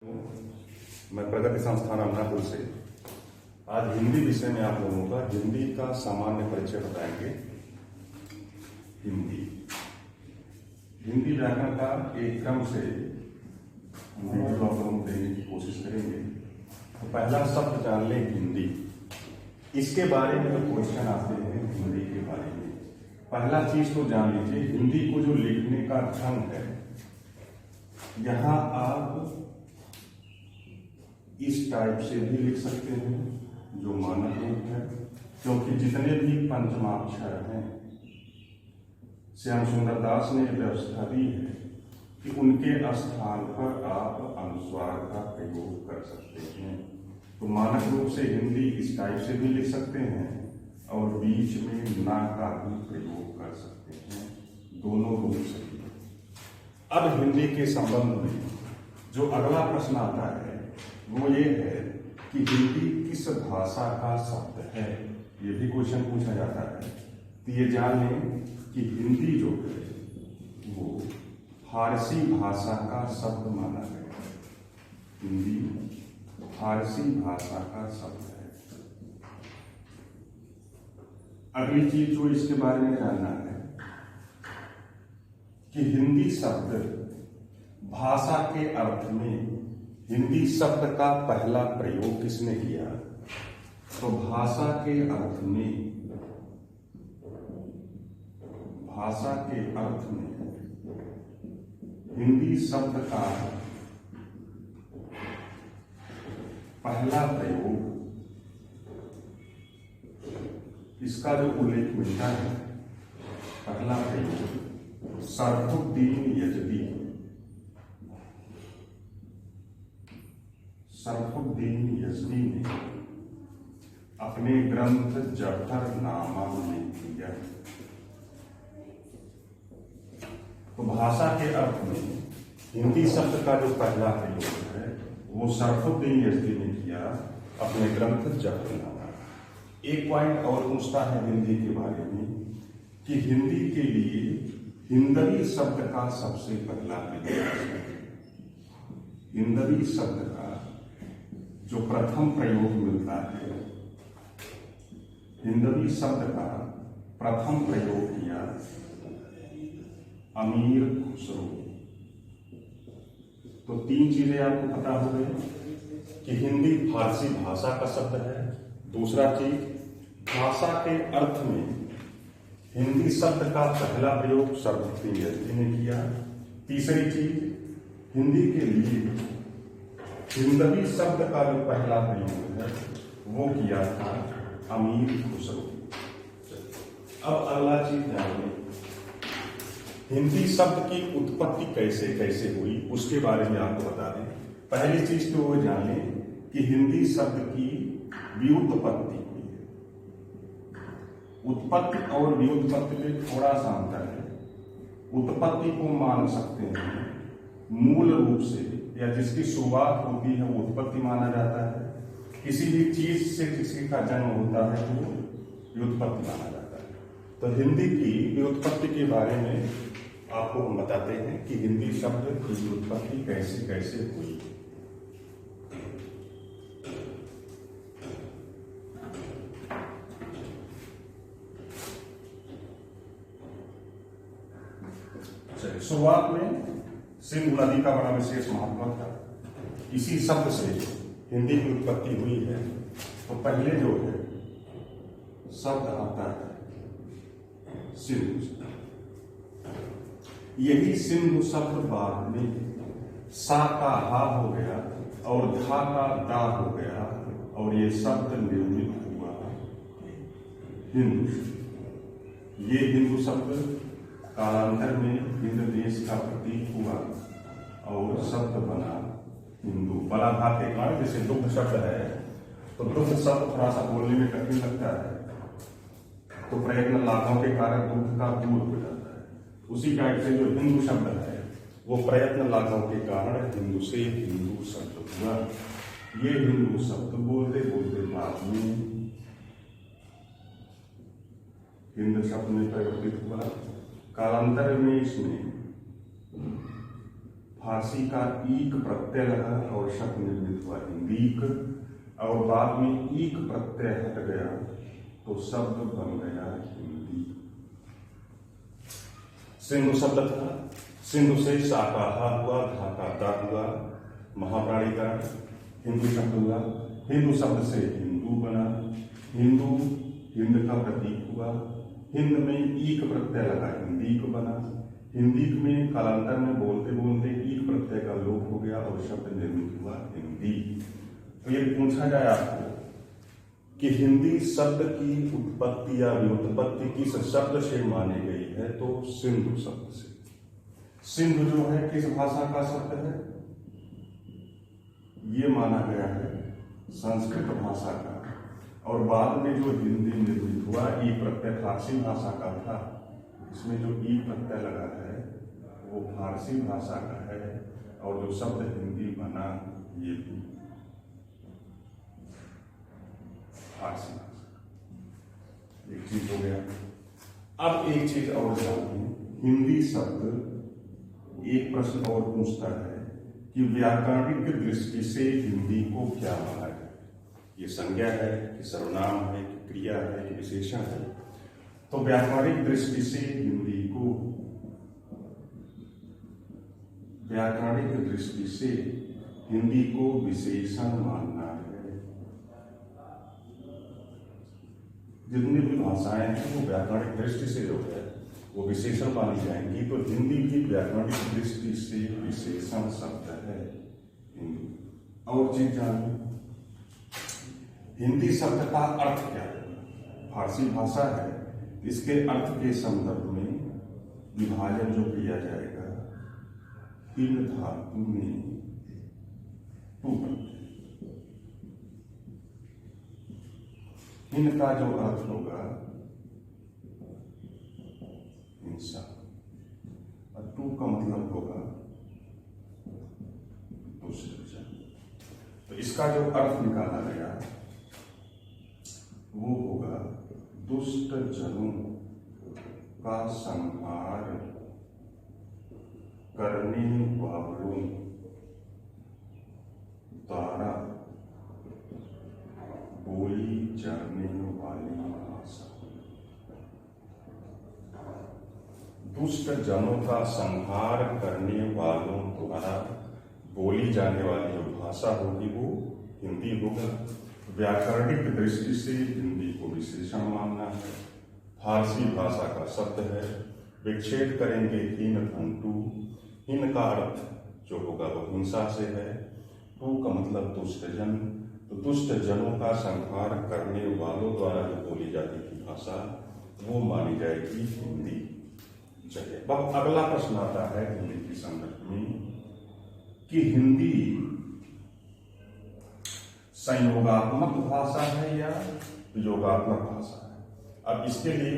मैं प्रगति संस्थान अमनापुर से आज हिंदी विषय में आप लोगों का हिंदी का सामान्य परिचय बताएंगे। हिंदी व्याकरण का एक क्रम से वीडियो आप लोगों को देने की कोशिश करेंगे। तो पहला शब्द जान लें हिंदी। इसके बारे में जो क्वेश्चन आते हैं हिंदी के बारे में, पहला चीज तो जान लीजिए हिंदी को जो लिखने का ढंग है, यहाँ आप इस टाइप से भी लिख सकते हैं जो मानक रूप है, क्योंकि जितने भी पंचमाक्षर हैं श्याम सुंदर दास ने व्यवस्था दी है कि उनके स्थान पर आप अनुस्वार का प्रयोग कर सकते हैं। तो मानक रूप से हिंदी इस टाइप से भी लिख सकते हैं और बीच में ना का भी प्रयोग कर सकते हैं, दोनों रूप से। अब हिंदी के संबंध में जो अगला प्रश्न आता है वो ये है कि हिंदी किस भाषा का शब्द है। ये भी क्वेश्चन पूछा जाता है। तो ये जान लें कि हिंदी जो है वो फारसी भाषा का शब्द माना गया है। हिंदी फारसी भाषा का शब्द है। अगली चीज जो इसके बारे में जानना है कि हिंदी शब्द भाषा के अर्थ में हिंदी शब्द का पहला प्रयोग किसने किया। तो भाषा के अर्थ में हिंदी शब्द का पहला प्रयोग, इसका जो उल्लेख मिलता है पहला प्रयोग सरफुद्दीन यज़दी ने अपने ग्रंथ जफरनामा में किया। तो भाषा के अर्थ में हिंदी शब्द का जो पहला प्रयोग है वो सरफुद्दीन यज़दी ने किया अपने ग्रंथ जफरनामा। एक पॉइंट और पूछता है हिंदी के बारे में कि हिंदी के लिए हिंदवी शब्द का सबसे पहला प्रयोग, हिंदवी शब्द का जो प्रथम प्रयोग मिलता है, हिंदवी शब्द का प्रथम प्रयोग किया अमीर खुसरो। तो तीन चीजें आपको पता हो गई कि हिंदी फारसी भाषा का शब्द है। दूसरा चीज भाषा के अर्थ में हिंदी शब्द का पहला प्रयोग सरफुद्दीन यज़दी ने किया। तीसरी चीज हिंदी के लिए हिंदवी शब्द का जो पहला प्रयोग है वो किया था अमीर खुसरो। अब अगला चीज जानिए हिंदी शब्द की उत्पत्ति कैसे कैसे हुई, उसके बारे में आपको बता दें। पहली चीज तो वो जान लें कि हिंदी शब्द की व्युत्पत्ति हुई है। उत्पत्ति और व्युत्पत्ति में थोड़ा सा अंतर है। उत्पत्ति को मान सकते हैं मूल रूप से, या जिसकी शुरुआत होती है वो उत्पत्ति माना जाता है। किसी भी चीज से किसी का जन्म होता है तो व्युत्पत्ति माना जाता है। तो हिंदी की व्युत्पत्ति के बारे में आपको हम बताते हैं कि हिंदी शब्द की व्युत्पत्ति कैसे कैसे हुई। शुरुआत में सिंधु नदी का बड़ा विशेष महत्व था। इसी शब्द से हिंदी की उत्पत्ति हुई है। तो पहले जो है शब्द आता है सिंधु से। यही सिंधु शब्द बाद में सा का हा हो गया और धा का दा हो गया और ये शब्द निर्मित हुआ हिंदू। ये हिंदू शब्द कालांतर में हिंद देश का प्रतीक हुआ और शब्द बना हिंदू। बला भाग के कारण जैसे दुग्ध शब्द है तो दुग्ध शब्द थोड़ा सा बोलने में कठिन लगता है, तो प्रयत्न लाभों के कारण दुग्ध का दूर हो जाता है। उसी टाइप से जो हिंदू शब्द है वो प्रयत्न लाभों के कारण हिंदू से हिंदू शब्द हुआ। ये हिंदू शब्द बोलते बोलते बाद में हिंद शब्द में परिवर्तित हुआ। कालांतर में इसमें फारसी का ईक प्रत्यय लगा और शब्द निर्मित हुआ हिंदीक, और बाद में ईक प्रत्यय हट गया तो शब्द बन गया हिंदी। सिंधु शब्द था, सिंधु से शाकाहा हुआ, धाका दा हुआ, महाप्राणी का हिंदू शब्द हुआ, हिंदू शब्द से हिंदू बना, हिंदू हिंद का प्रतीक हुआ, हिंद में ईक प्रत्यय लगा हिंदी को बना, हिंदी में कालांतर में बोलते बोलते ईक प्रत्यय का लोप हो गया और शब्द निर्मित हुआ हिंदी। तो ये पूछा जाए आपको कि हिंदी शब्द की उत्पत्ति या व्युत्पत्ति किस शब्द से मानी गई है, तो सिंधु शब्द से। सिंधु जो है किस भाषा का शब्द है, ये माना गया है संस्कृत भाषा का, और बाद में जो हिंदी निर्मित हुआ ई प्रत्यय फारसी भाषा का था, इसमें जो ई प्रत्यय लगा है वो फारसी भाषा का है, और जो शब्द हिंदी बना ये भी फारसी भाषा। एक चीज हो गया। अब एक चीज और जानिए, हिंदी शब्द एक प्रश्न और पूछता है कि व्याकरणिक दृष्टि से हिंदी को क्या माना जाए। ये संज्ञा है कि सर्वनाम है कि क्रिया है कि विशेषण है। तो व्याकरणिक दृष्टि से हिंदी को, व्याकरणिक दृष्टि से हिंदी को विशेषण मानना है। जितनी भी भाषाएं हैं वो व्याकरणिक दृष्टि से जो है वो विशेषण मानी जाएंगी, तो हिंदी भी व्याकरणिक दृष्टि से विशेषण शब्द है हिंदी। और चीज जानिए, हिंदी शब्द का अर्थ क्या है। फारसी भाषा है, इसके अर्थ के संदर्भ में विभाजन जो किया जाएगा तीन धातु में टू, इनका जो अर्थ होगा हिंसा, और टू का मतलब होगा दुष्ट जन। तो इसका जो अर्थ निकाला गया वो होगा दुष्ट जनों का संहार करने वालों द्वारा बोली जाने वाली भाषा। दुष्ट जनों का संहार करने वालों द्वारा बोली जाने वाली जो भाषा होगी वो हिंदी होगा। व्याकरणिक दृष्टि से हिंदी को विशेषण मानना है, फारसी भाषा का शब्द है। विच्छेद करेंगे हीन धन, हीन का अर्थ जो होगा वो हिंसा से है, टू का मतलब दुष्ट जन, तो दुष्ट जनों का संहार करने वालों द्वारा जो बोली जाती थी भाषा वो मानी जाएगी हिंदी जगह। अब अगला प्रश्न आता है हिंदी के संदर्भ में कि हिंदी संयोगात्मक भाषा है या योगात्मक भाषा है। अब इसके लिए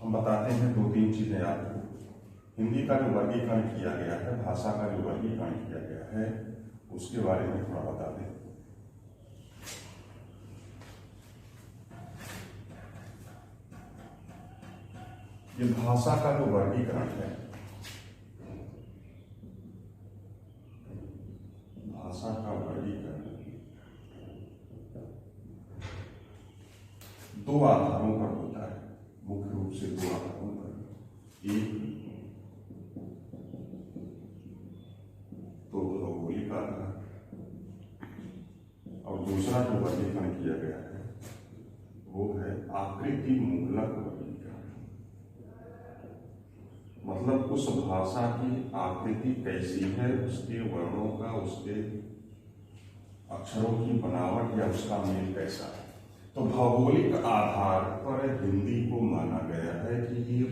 हम बताते हैं दो तीन चीजें आपको। हिंदी का जो वर्गीकरण किया गया है, भाषा का जो वर्गीकरण किया गया है, उसके बारे में थोड़ा बता दें। ये भाषा का जो वर्गीकरण है, भाषा का वर्गीकरण दो आधारों पर होता है, मुख्य रूप से दो आधारों पर। एक तो भौगोलिक आधार, और दूसरा जो वर्गीकरण किया गया है वो है आकृति मूलक वर्गीकरण। मतलब उस भाषा की आकृति कैसी है, उसके वर्णों का, उसके अक्षरों की बनावट या उसका मेल कैसा है। तो भौगोलिक आधार पर हिंदी को माना गया है कि ये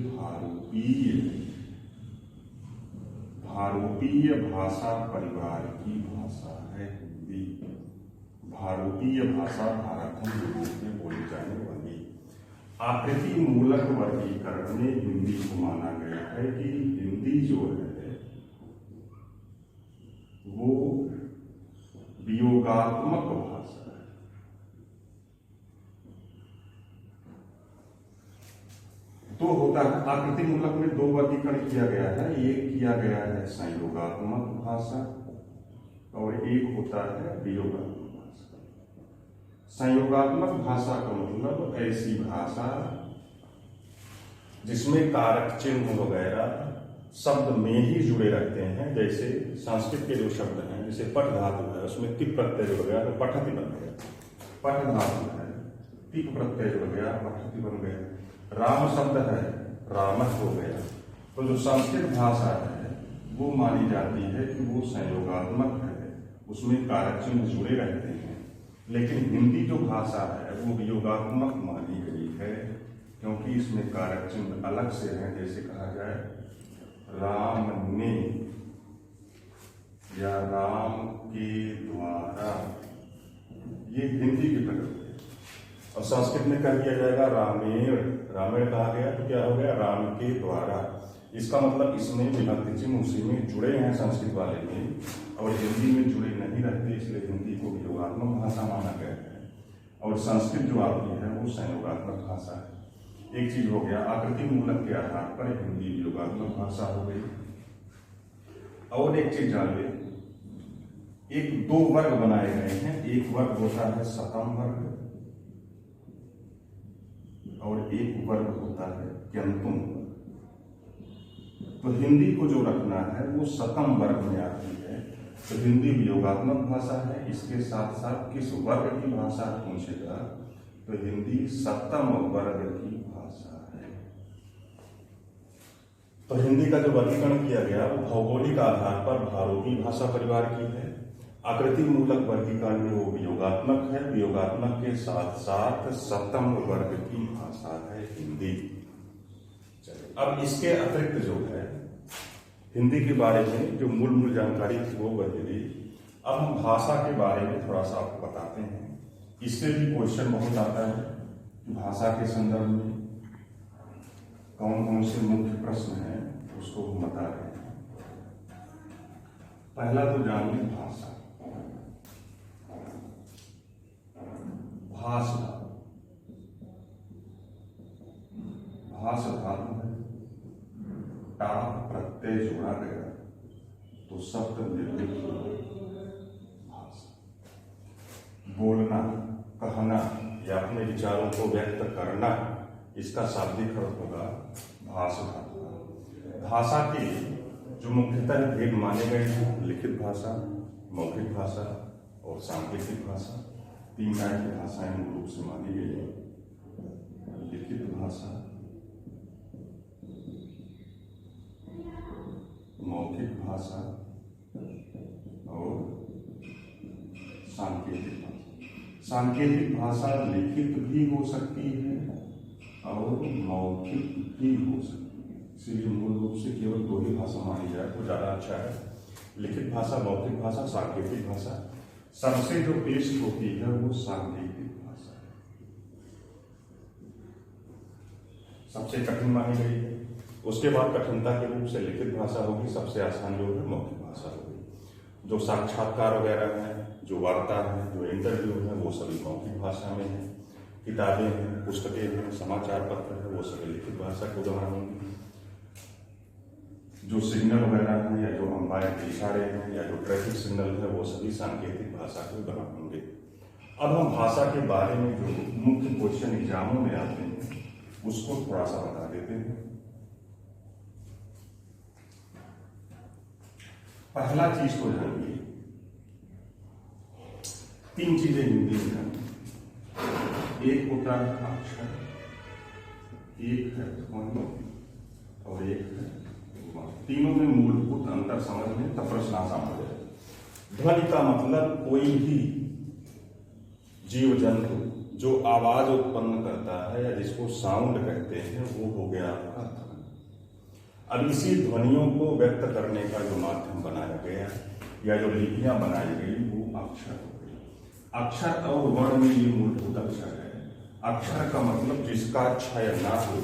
भारूपीय भाषा परिवार की भाषा है हिंदी। भारतीय भाषा भारत के रूप में बोली जाने वाली। आकृति मूलक वर्गीकरण में हिंदी को माना गया है कि हिंदी जो है वो वियोगात्मक भाषा है। तो होता है आकृति मूलक में दो वर्गीकरण किया गया है। एक किया गया है संयोगात्मक भाषा और एक होता है वियोगात्मक भाषा। संयोगात्मक भाषा का मतलब ऐसी भाषा जिसमें कारक चिन्ह वगैरह शब्द में ही जुड़े रहते हैं। जैसे संस्कृत के जो शब्द हैं, जैसे पठ धातु है, उसमें तिप प्रत्यय जुड़ गया तो पठति बन गया। पठ धातु है, तिप प्रत्यय जुड़ गया, पठति बन गया। राम शब्द है, रामक हो गया। तो जो संस्कृत भाषा है वो मानी जाती है कि वो संयोगात्मक है, उसमें कारक चिन्ह जुड़े रहते हैं। लेकिन हिंदी जो भाषा है वो वियोगात्मक मानी गई है, क्योंकि इसमें कारक चिन्ह अलग से हैं। जैसे कहा जाए राम ने या राम के द्वारा, ये हिंदी की प्रकृति है। और संस्कृत में कह दिया जाएगा रामेण, रामेण कहा गया तो क्या हो गया, राम के द्वारा। इसका मतलब इसमें विभक्ति चिन्ह उसी में जुड़े हैं संस्कृत वाले में, और हिंदी में जुड़े नहीं रहते, इसलिए हिंदी को वियोगात्मक भाषा माना गया है। और संस्कृत जो आपकी है वो संयोगात्मक भाषा है। एक चीज हो गया, आकृति मूलक के आधार पर हिंदी वियोगात्मक भाषा हो गई। और एक चीज जान ले, एक दो वर्ग बनाए गए हैं। एक वर्ग होता है शतम वर्ग और एक वर्ग होता है क्यंतुम वर्ग। तो हिंदी को जो रखना है वो शतम वर्ग में आती है। तो हिंदी वियोगात्मक भाषा है। इसके साथ साथ किस वर्ग की भाषा पूछेगा तो हिंदी सप्तम वर्ग की भाषा है। तो हिंदी का जो वर्गीकरण किया गया वो भौगोलिक आधार पर भारोपी भाषा परिवार की है। आकृति मूलक वर्गीकरण में वो वियोगात्मक है। वियोगात्मक के साथ साथ सप्तम वर्ग की भाषा है हिंदी। चलिए, अब इसके अतिरिक्त जो है हिंदी के बारे में जो मूल जानकारी थी वो बदली। अब हम भाषा के बारे में थोड़ा सा आपको बताते हैं। इससे भी क्वेश्चन बहुत आता है कि भाषा के संदर्भ में कौन कौन से मुख्य प्रश्न हैं, उसको हम बता रहे हैं। पहला तो जानिए भाषा। भाषा भाषा धातु है, टा प्रत्यय जोड़ा गया तो शब्द निर्मित हुआ भाषा। बोलना, कहना या अपने विचारों को व्यक्त करना, इसका शाब्दिक अर्थ होगा भाषा धातु। भाषा के जो मुख्यतः भेद माने गए हैं, लिखित भाषा, मौखिक भाषा और सांकेतिक भाषा। तीन टाइप की भाषाएं मूल रूप से मानी गई है। लिखित भाषा, मौखिक भाषा और सांकेतिक भाषा। सांकेतिक भाषा लिखित भी हो सकती है और मौखिक भी हो सकती है। इसीलिए मूल रूप से केवल दो ही भाषा मानी जाए तो ज्यादा अच्छा है। लिखित भाषा, मौखिक भाषा, सांकेतिक भाषा। सबसे जो बेस्ट होती है वो सांकेतिक भाषा है, सबसे कठिन मानी गई है। उसके बाद कठिनता के रूप से लिखित भाषा होगी, सबसे आसान जो है मौखिक भाषा होगी। जो साक्षात्कार वगैरह है, जो वार्ता है, जो इंटरव्यू है, वो सभी मौखिक भाषा में है। किताबें हैं, पुस्तकें हैं, समाचार पत्र है, वो सभी लिखित भाषा के उदाहरण होंगे। जो सिग्नल वगैरह हैं या जो अंपायर के इशारे हैं या जो ट्रैफिक सिग्नल है, वो सभी सांकेतिक भाषा के उदाहरण होंगे। अब हम भाषा के बारे में जो मुख्य क्वेश्चन एग्जामों में आते हैं उसको थोड़ा सा बता देते हैं। पहला चीज तो जानिए, तीन चीजें हिंदी में जानिए। एक होता है अक्षर, एक है ध्वनि और एक है उपमा। तीनों में मूलभूत अंतर समझ लें तब प्रश्न आसान हो जाए। ध्वनि का मतलब कोई भी जीव जंतु जो आवाज उत्पन्न करता है या जिसको साउंड कहते हैं वो हो गया आपका ध्वनि। अब इसी ध्वनियों को व्यक्त करने का जो माध्यम बनाया गया या जो लिपियां बनाई गई वो अक्षर हो गई। अक्षर और वर्ण में ये मूलभूत अक्षर है। अक्षर का मतलब जिसका क्षय ना हो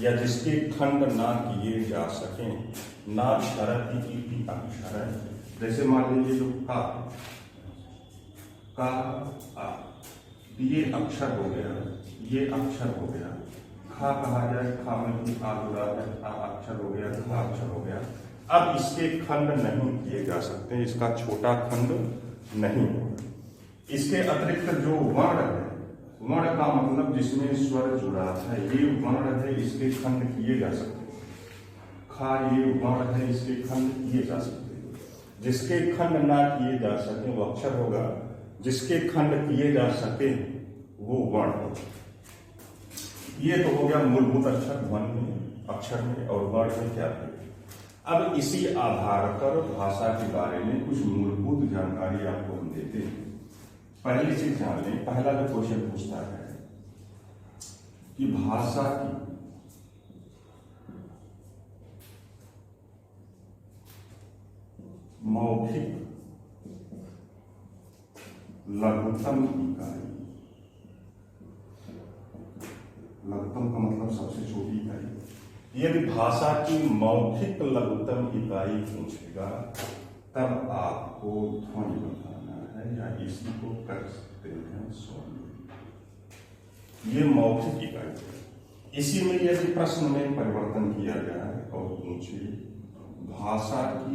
या जिसके खंड ना किए जा सकें, ना क्षरति इति अक्षर है। जैसे मान लीजिए जो का आ, ये अक्षर हो गया, ये अक्षर हो गया। खा कहा जाए, खा में भी आ जुड़ा है, आ अक्षर हो गया, खा अक्षर हो गया। अब इसके खंड नहीं किए जा सकते, इसका छोटा खंड नहीं होगा। इसके अतिरिक्त जो वर्ण है, वर्ण का मतलब जिसमें स्वर जुड़ा है, ये वर्ण है, इसके खंड किए जा सकते। खा ये वर्ण है, इसके खंड किए जा सकते। जिसके खंड ना किए जा सके वो अक्षर होगा, जिसके खंड किए जा सके वो वर्ण होगा। ये तो हो गया मूलभूत अक्षर ध्वनि में, अक्षर में और वर्ण में क्या है। अब इसी आधार पर भाषा के बारे में कुछ मूलभूत जानकारी आपको हम देते हैं। पहली चीज जान लें, पहला जो क्वेश्चन पूछता है कि भाषा की मौखिक लघुत्तम इकाई, लघुत्तम का मतलब सबसे छोटी इकाई। यदि भाषा की मौखिक लघुत्तम इकाई पूछेगा तब आपको ध्वनि बताना है, या इसी को कर सकते हैं स्वर। ये मौखिक इकाई है। इसी में यदि प्रश्न में परिवर्तन किया जाए और पूछे भाषा की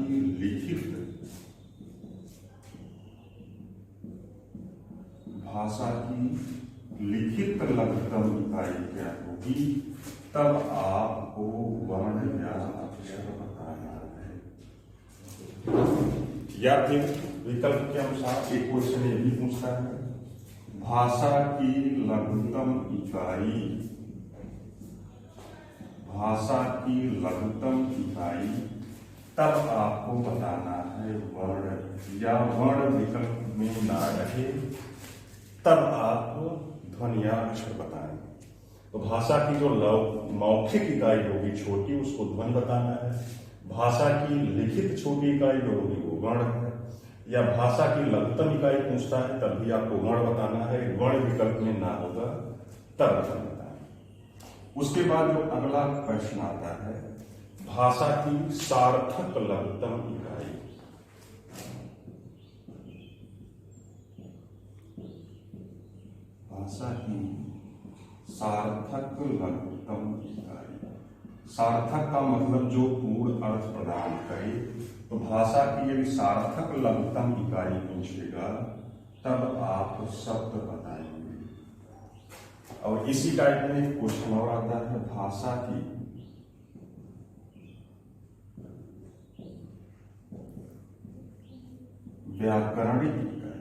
लिखित लघुत्तम इकाई क्या होगी, तब आपको वर्ण या अक्षर बताना है। या फिर विकल्प के अनुसार एक क्वेश्चन ये भी पूछता है, भाषा की लघुत्तम इकाई तब आपको बताना है वर्ण, या वर्ण विकल्प में ना रहे तब आप ध्वनि या अक्षर बताएं। तो भाषा की जो मौखिक इकाई होगी छोटी, उसको ध्वनि बताना है। भाषा की लिखित छोटी इकाई जो होगी वो वर्ण है। या भाषा की लघुत्तम इकाई पूछता है तब भी आपको वर्ण बताना है, वर्ण विकल्प में ना होगा तब ध्वनि बताएं। उसके बाद जो अगला प्रश्न आता है, भाषा की सार्थक लघुत्तम इकाई। भाषा की सार्थक लघुत्तम इकाई। सार्थक का मतलब जो पूर्ण अर्थ प्रदान करे। तो भाषा की यदि सार्थक लघुत्तम इकाई पूछेगा तब आप शब्द बताएंगे। और इसी टाइप में क्वेश्चन और आता है, भाषा की व्याकरणिक इकाई।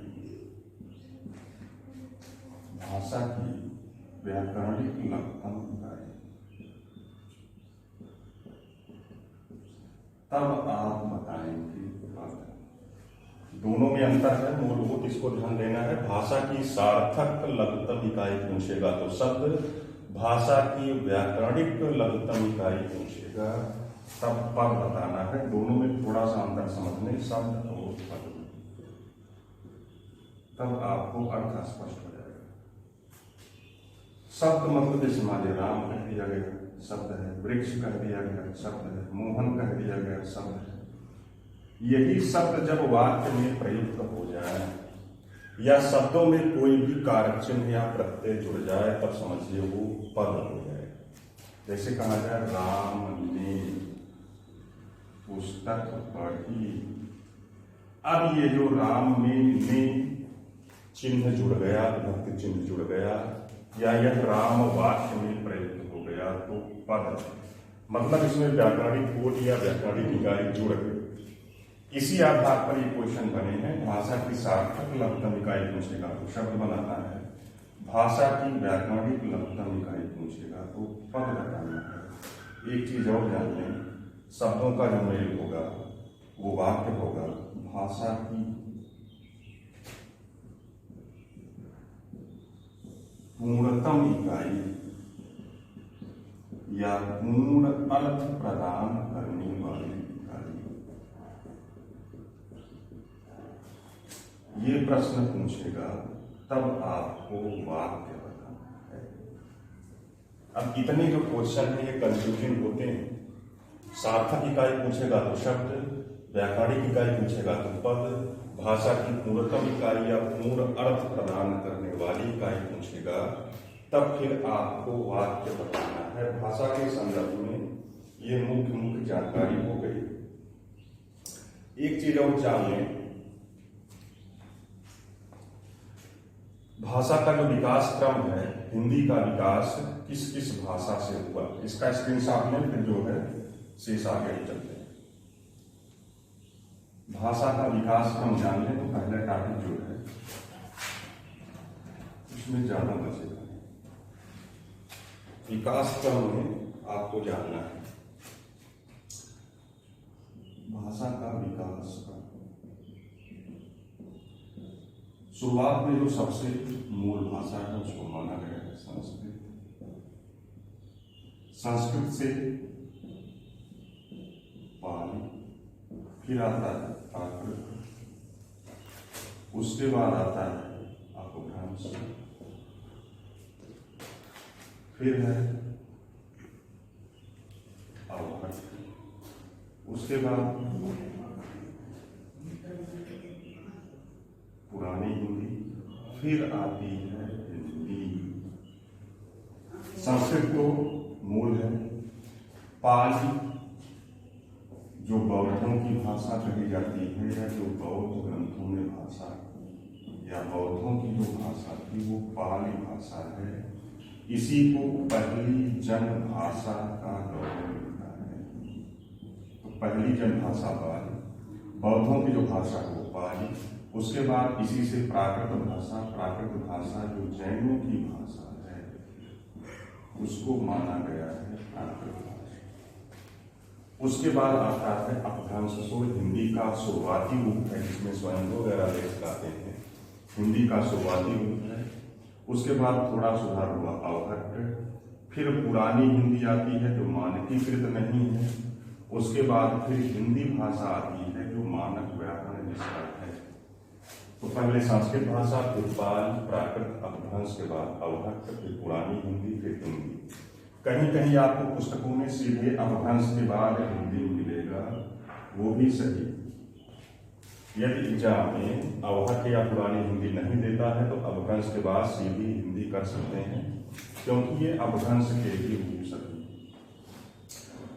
भाषा की व्याकरणिक लघुत्तम इकाई, तब आप बताएंगे पद। दोनों में अंतर है, मूलभूत इसको ध्यान देना है। भाषा की सार्थक लघुत्तम इकाई पूछेगा तो शब्द, भाषा की व्याकरणिक लघुत्तम इकाई पूछेगा तब पद बताना है। दोनों में थोड़ा सा अंतर समझने, शब्द और पद, तब आपको अर्थ स्पष्ट हो जाएगा। शब्द मतलब जैसे मान लीजिए राम कह दिया गया शब्द है, वृक्ष कह दिया गया शब्द है, मोहन कह दिया गया शब्द है। यही शब्द जब वाक्य में प्रयुक्त हो जाए या शब्दों में कोई भी कारक चिन्ह या प्रत्यय जुड़ जाए तब समझिए वो पद हो जाए। जैसे कहा जाए राम ने पुस्तक पढ़ी। अब ये जो राम में चिन्ह जुड़ गया, विभक्ति चिन्ह जुड़ गया, या यह राम वाक्य में प्रयुक्त हो गया तो पद, मतलब इसमें व्याकरणिक कोट या व्याकरणिक इकाई जुड़ गई। इसी आधार पर ये क्वेश्चन बने हैं। भाषा की सार्थक लघुत्तम इकाई पूछेगा तो शब्द बनाना है, भाषा की व्याकरणिक लघुत्तम इकाई पूछेगा तो पद बताना है। एक चीज और ध्यान दें, शब्दों का जो मेल होगा वो वाक्य होगा। भाषा की पूर्णतम इकाई या पूर्ण अर्थ प्रदान करने वाली इकाई। ये प्रश्न पूछेगा तब आपको वाक्य बताना है। अब इतने जो क्वेश्चन है ये कंफ्यूजिंग होते हैं। सार्थक इकाई पूछेगा तो शब्द, व्याकरणिक इकाई पूछेगा तो पद, भाषा की पूर्णतम इकाई या पूर्ण अर्थ प्रदान करने वाली इकाई पूछेगा तब फिर आपको वाक्य बताना है। भाषा के संदर्भ में ये मुख्य जानकारी हो गई। एक चीज और जान लें, भाषा का जो विकास क्रम है, हिंदी का विकास किस किस भाषा से हुआ, इसका स्क्रीनशॉट में फिर जो है शेष आगे चलते हैं। भाषा का विकास क्रम जान लें तो पहला टॉपिक जो है उसमें ज्यादा बचेगा। विकास क्रम में आपको जानना है भाषा का विकास का शुरुआत में जो सबसे मूल भाषा है उसको माना गया है संस्कृत। संस्कृत से पाली, फिर आता है प्राकृत, उसके बाद आता है अपभ्रंश, फिर है अवहट्ट, उसके बाद पुरानी हिंदी, फिर आती है हिंदी। संस्कृत तो मूल है। पाली जो बौद्धों की भाषा कही जाती है, या जो बौद्ध ग्रंथों में भाषा या बौद्धों की जो भाषा थी वो पाली भाषा है। इसी को पहली जन भाषा का गौरव मिलता है। तो पहली जन भाषा पाली, बौद्धों की जो भाषा है वो पाली, उसके बाद इसी से प्राकृत भाषा जो जैनों की भाषा है उसको माना गया है प्राकृत भाषा। उसके बाद आता है अपभ्रंश। हिंदी का शुरुआती रूप है जिसमें स्वयंभू वगैरह लेख आते हैं, हिंदी का शुरुआती रूप है। उसके बाद थोड़ा सुधार हुआ अवहट्ट, फिर पुरानी हिंदी आती है जो मानकीकृत नहीं है। उसके बाद फिर हिंदी भाषा आती है जो मानक व्याकरण जिसका है। तो पहले संस्कृत भाषा, फिर पाली, प्राकृत, अपभ्रंश के बाद अवहट्ट, फिर पुरानी हिंदी, फिर हिंदी। कहीं कहीं आपको पुस्तकों में सीधे अपभ्रंश के बाद हिंदी मिलेगा, वो भी सही। यदि एग्जाम में अवहट्ट या पुरानी हिंदी नहीं देता है तो अपभ्रंश के बाद सीधी हिंदी कर सकते हैं, क्योंकि ये अपभ्रंश के ही रूप सके।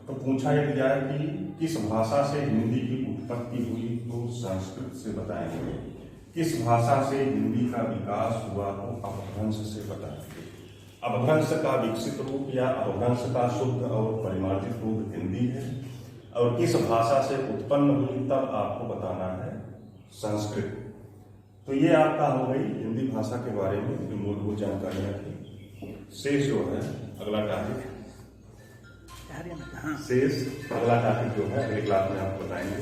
तो पूछा यदि जाए कि किस भाषा से हिंदी की उत्पत्ति हुई, तो संस्कृत से बताएंगे। किस भाषा से हिंदी का विकास हुआ, तो अपभ्रंश से बताएंगे। अपभ्रंश का विकसित रूप या अपभ्रंश का शुद्ध और परिमार्जित रूप हिंदी है, और किस भाषा से उत्पन्न हुई तब आपको बताना है संस्कृत। तो ये आपका हो गई हिंदी भाषा के बारे में जो मूलभूत जानकारियां थी। शेष जो है अगला टॉपिक, शेष अगला टॉपिक जो है अगले क्लास में आपको बताएंगे।